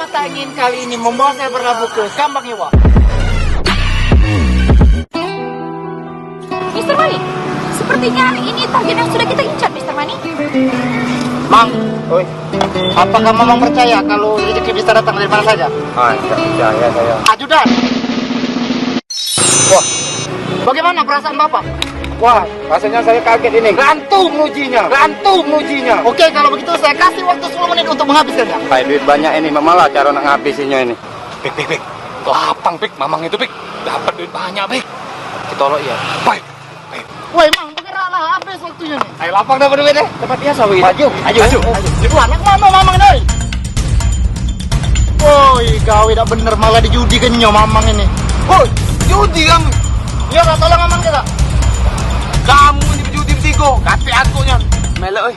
mata angin kali ini membawa saya berlabuh ke Kambang Hewa. Mr. Mani, sepertinya ini target yang sudah kita incar, Mr. Mani. Mang, apakah Mamang percaya kalau rezeki bisa datang dari mana saja? Tidak percaya saya. Ajudan. Wah, bagaimana perasaan Bapak? Wah, rasanya saya kaget ini. Rantu menujinya. Oke, kalau begitu saya kasih waktu 10 menit untuk menghabiskannya. Kayak duit banyak ini, malah cara nak ngabisinya ini. Pik. Lapang, Pik. Mamang itu, Pik. Dapat duit banyak, Pik. Kita tolong ya. Baik. Woi, Mang, bergeraklah, habis waktunya nih. Ayo lapang dapat duit deh. Tempat biasa begitu. Maju. Itu anak mana Mamang ini? Woi, gawe tak bener malah dijudi kenyo Mamang ini. Woi, judi kamu. Ya, tak tolong Mamang kita. Kamu ini judi bertiga. Kati aku nya. Melek, oi.